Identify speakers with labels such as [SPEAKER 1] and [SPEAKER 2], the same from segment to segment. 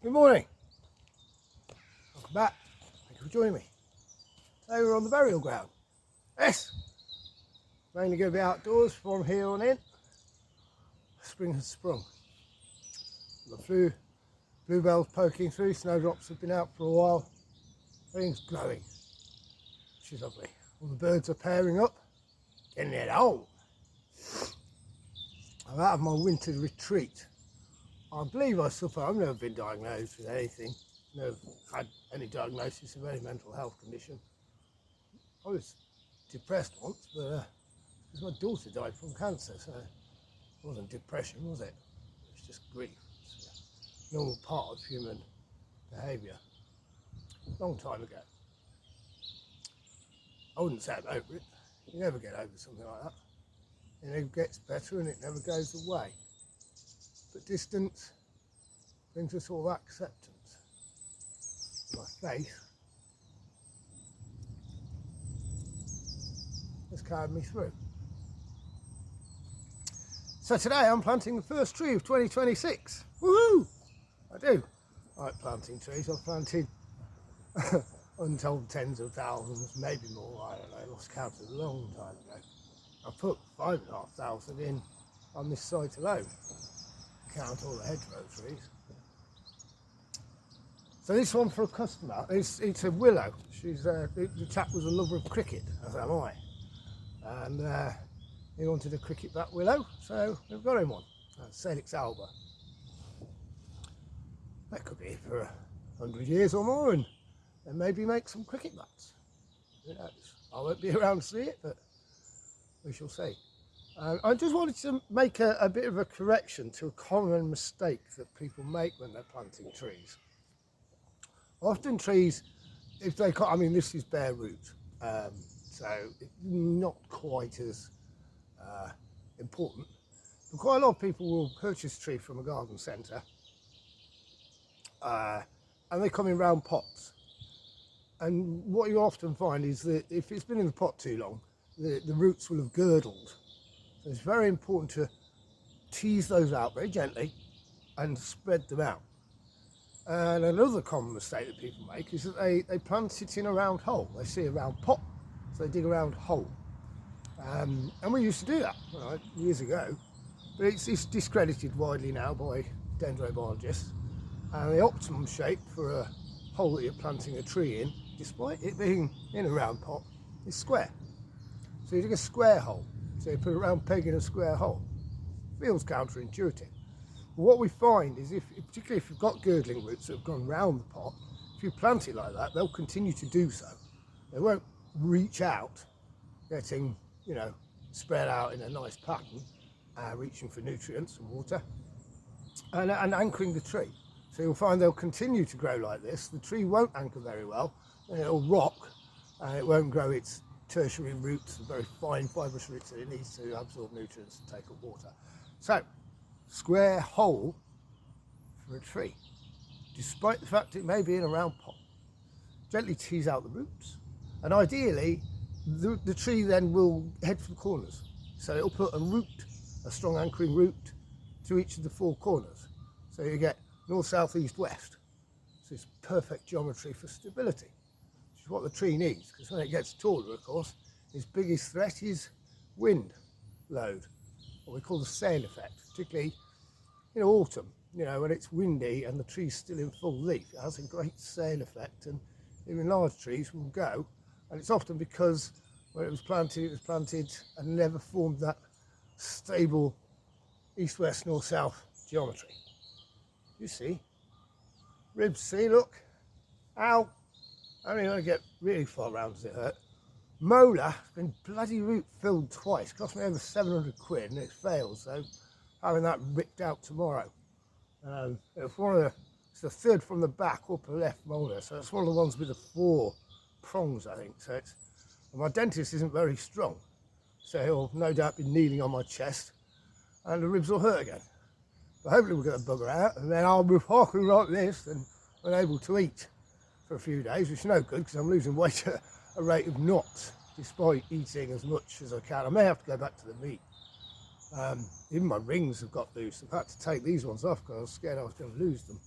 [SPEAKER 1] Good morning. Welcome back. Thank you for joining me. Today we're on the burial ground. Yes. Mainly going to be outdoors from here on in. Spring has sprung. The bluebells poking through, snowdrops have been out for a while. Everything's glowing, which is lovely. All the birds are pairing up, getting it on. I'm out of my winter retreat. I believe I suffer. I've never been diagnosed with anything. Never had any diagnosis of any mental health condition. I was depressed once, but because my daughter died from cancer, so it wasn't depression, was it? It was just grief. It's a normal part of human behaviour. Long time ago. I wouldn't say I'm over it. You never get over something like that. It never gets better and it never goes away. But distance brings a sort of acceptance. My faith has carried me through. So today I'm planting the first tree of 2026. Woohoo! I do. I like planting trees. I've planted untold tens of thousands, maybe more, I don't know, I lost count a long time ago. I put 5,500 in on this site alone. Count all the hedgerow trees. So this one for a customer, it's a willow. The chap was a lover of cricket, as am I. And he wanted a cricket bat willow, so we've got him one. Salix alba. That could be for 100 years or more and maybe make some cricket bats. Who knows? I won't be around to see it, but we shall see. I just wanted to make a bit of a correction to a common mistake that people make when they're planting trees. Often trees, if they can't, I mean this is bare root, so it's not quite as important. But quite a lot of people will purchase a tree from a garden centre and they come in round pots. And what you often find is that if it's been in the pot too long, the roots will have girdled. So it's very important to tease those out very gently and spread them out. And another common mistake that people make is that they plant it in a round hole. They see a round pot, so they dig a round hole. And we used to do that years ago, but it's discredited widely now by dendrobiologists. And the optimum shape for a hole that you're planting a tree in, despite it being in a round pot, is square. So you dig a square hole. So you put a round peg in a square hole. Feels counterintuitive. But what we find is, particularly if you've got girdling roots that have gone round the pot, if you plant it like that, they'll continue to do so. They won't reach out, getting, spread out in a nice pattern, reaching for nutrients and water, and anchoring the tree. So you'll find they'll continue to grow like this. The tree won't anchor very well, and it'll rock, and it won't grow its tertiary roots, the very fine fibrous roots that it needs to absorb nutrients and take up water. So, square hole for a tree, despite the fact it may be in a round pot. Gently tease out the roots, and ideally the tree then will head for the corners. So it'll put a strong anchoring root to each of the four corners. So you get north, south, east, west. So it's perfect geometry for stability, which is what the tree needs, because when it gets taller, of course, its biggest threat is wind load, what we call the sail effect, particularly in autumn, when it's windy and the tree's still in full leaf. It has a great sail effect, and even large trees will go, and it's often because when it was planted and never formed that stable east, west, north, south geometry. You see, ribs, see, look, ow, I only want to get really far round as it hurt. Molar has been bloody root filled twice, cost me over 700 quid and it failed, so having that ripped out tomorrow. It's the third from the back upper left molar, so it's one of the ones with the 4 prongs, I think. So my dentist isn't very strong, so he'll no doubt be kneeling on my chest and the ribs will hurt again. But hopefully we'll get the bugger out, and then I'll be walking like this and unable to eat for a few days, which is no good because I'm losing weight at a rate of knots, despite eating as much as I can. I may have to go back to the meat. Even my rings have got loose. I've had to take these ones off because I was scared I was going to lose them.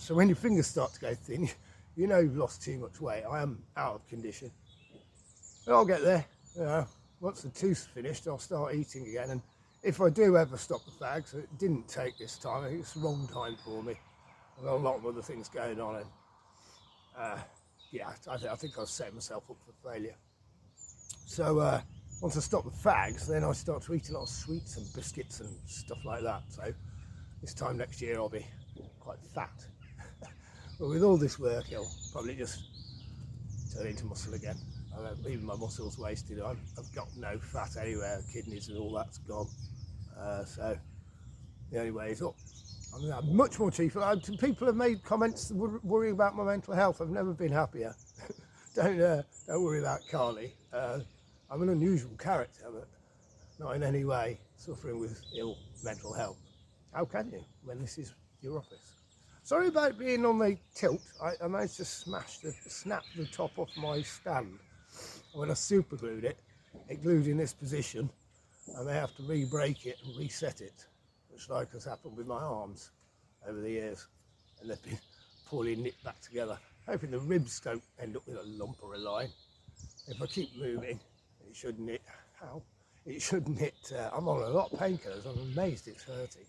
[SPEAKER 1] So when your fingers start to go thin, you know you've lost too much weight. I am out of condition. But I'll get there. You know, once the tooth's finished, I'll start eating again. And if I do ever stop the fags, it didn't take this time. I think it's the wrong time for me. I've got a lot of other things going on, and yeah, I think I've set myself up for failure. So once I stop the fags, then I start to eat a lot of sweets and biscuits and stuff like that. So this time next year I'll be quite fat. But with all this work, it'll probably just turn into muscle again. Even my muscles wasted. I've got no fat anywhere. Kidneys and all that's gone. So the only way is up. I mean, I'm much more cheaper. People have made comments worrying about my mental health. I've never been happier. Don't worry about Carly. I'm an unusual character, but not in any way suffering with ill mental health. How can you when this is your office? Sorry about being on the tilt. I managed to snap the top off my stand. When I super glued it, it glued in this position, and they have to re-break it and reset it, which like has happened with my arms over the years, and they've been poorly knit back together. Hoping the ribs don't end up with a lump or a line. If I keep moving, it shouldn't hit. How? It shouldn't hit. I'm on a lot of painkillers. I'm amazed it's hurting.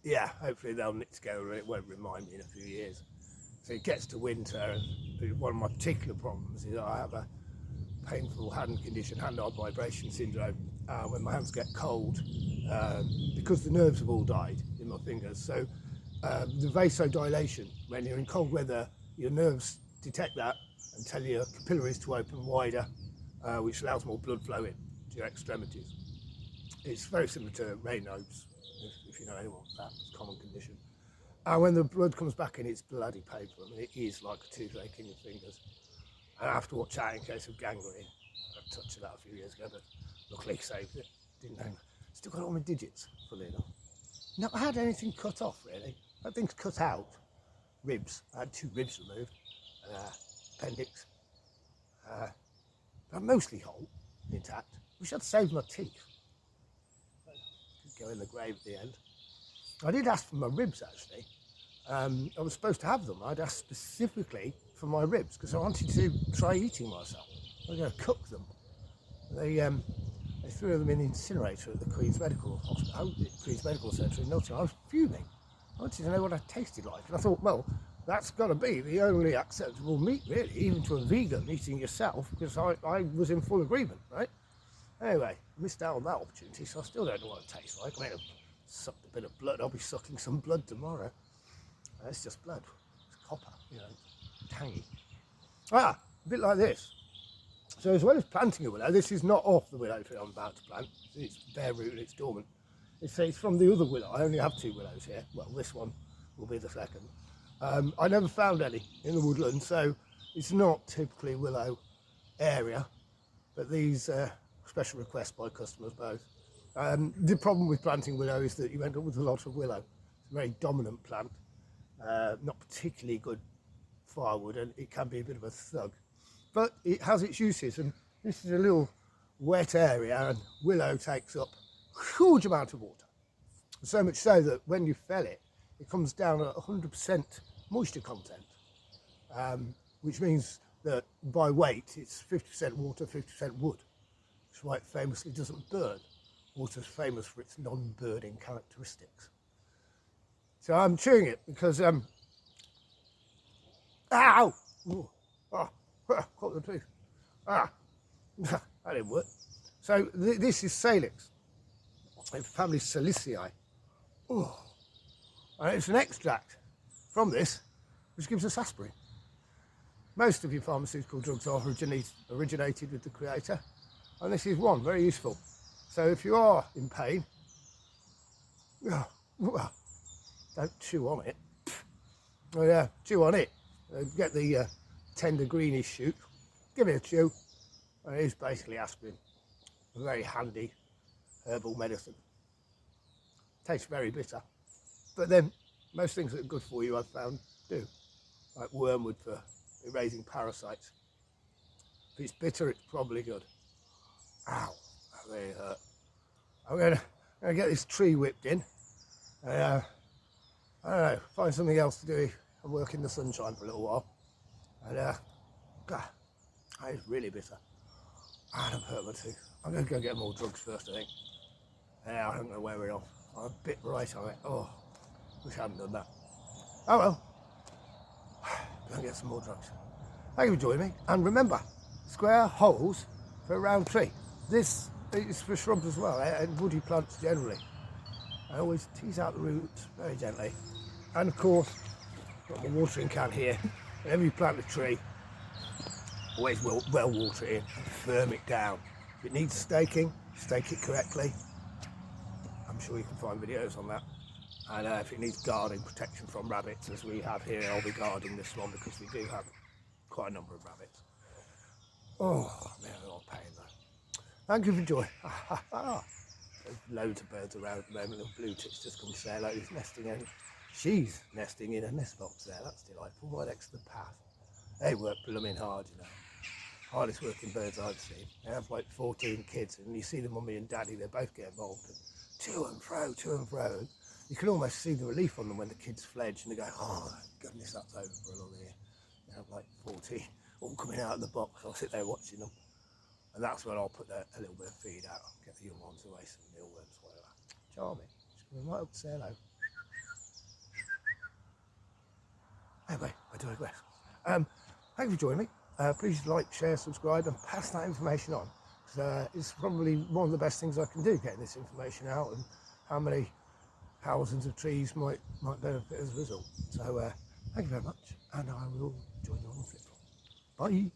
[SPEAKER 1] Yeah, hopefully they'll knit together and it won't remind me in a few years. So it gets to winter, and one of my particular problems is I have a painful hand condition, hand-eye vibration syndrome, when my hands get cold, because the nerves have all died in my fingers. So the vasodilation, when you're in cold weather, your nerves detect that and tell your capillaries to open wider, which allows more blood flow in to your extremities. It's very similar to Raynaud's, if you know anyone with that, it's a common condition. And when the blood comes back in, it's bloody paper. I mean, it is like a toothache in your fingers. And I have to watch out in case of gangrene. I touched that a few years ago, but luckily saved it. Didn't hang. Still got all my digits, funnily enough. Not had anything cut off, really. That thing's cut out. Ribs. I had 2 ribs removed. Appendix. But mostly whole, intact. Wish I'd saved my teeth. Could go in the grave at the end. I did ask for my ribs, actually. I was supposed to have them. I'd asked specifically for my ribs because I wanted to try eating myself. I was going to cook them. They threw them in the incinerator at the Queen's Medical Hospital, Queen's Medical Centre in Nottingham. I was fuming. I wanted to know what I tasted like. And I thought, well, that's got to be the only acceptable meat, really, even to a vegan eating yourself, because I was in full agreement, right? Anyway, missed out on that opportunity, so I still don't know what it tastes like. I mean, I've sucked a bit of blood. I'll be sucking some blood tomorrow. It's just blood. It's copper, you know, tangy. A bit like this. So as well as planting a willow, this is not off the willow tree I'm about to plant. It's bare root and it's dormant. It's from the other willow. I only have 2 willows here. Well, this one will be the second. I never found any in the woodland, so it's not typically willow area, but these special requests by customers both. The problem with planting willow is that you end up with a lot of willow. It's a very dominant plant, not particularly good firewood, and it can be a bit of a thug. But it has its uses, and this is a little wet area, and willow takes up a huge amount of water. So much so that when you fell it, it comes down at 100% moisture content, which means that by weight, it's 50% water, 50% wood. That's why it famously doesn't burn. Water's famous for its non-burning characteristics. So I'm chewing it because, ow! Ooh, caught the tooth. That didn't work. So this is Salix, a family Saliceae. Oh, and it's an extract from this which gives us aspirin. Most of your pharmaceutical drugs are originated with the creator, and this is one, very useful. So if you are in pain, don't chew on it. Oh yeah, chew on it. Get the tender greenish shoot, give it a chew, and it is basically aspirin. A very handy herbal medicine. Tastes very bitter, but then most things that are good for you I've found do, like wormwood for erasing parasites. If it's bitter, it's probably good. Ow, that really hurt. I'm gonna get this tree whipped in, I don't know, find something else to do and work in the sunshine for a little while. And God, it's really bitter. And I've hurt my tooth. I'm going to go get more drugs first, I think. Yeah, I don't know where we're off. I'm a bit right on it. Oh, wish I hadn't done that. Oh well. Go and get some more drugs. Thank you for joining me. And remember, square holes for a round tree. This is for shrubs as well, and woody plants generally. I always tease out the roots very gently. And of course, got my watering can here. Whenever you plant a tree, always well water it in and firm it down. If it needs staking, stake it correctly. I'm sure you can find videos on that. And if it needs guarding protection from rabbits, as we have here, I'll be guarding this one because we do have quite a number of rabbits. Oh, man, a lot of pain though. Thank you for joining. There's loads of birds around at the moment. Little blue tits just come to say hello. He's nesting in. She's nesting in a nest box there. That's delightful. Right next to the path. They work blooming hard, you know. Hardest working birds I've seen. They have like 14 kids, and you see the mummy and daddy, they both get involved. And to and fro, to and fro. You can almost see the relief on them when the kids fledge and they go, oh, goodness, that's over for a little year. They have like 14 all coming out of the box. I'll sit there watching them. And that's when I'll put a little bit of feed out, get the young ones away, some mealworms, whatever. Charming. Just coming right up to say hello. Anyway, I digress. Thank you for joining me. Please like, share, subscribe, and pass that information on. It's probably one of the best things I can do, getting this information out, and how many thousands of trees might benefit as a result. So thank you very much, and I will join you on the flip. Bye.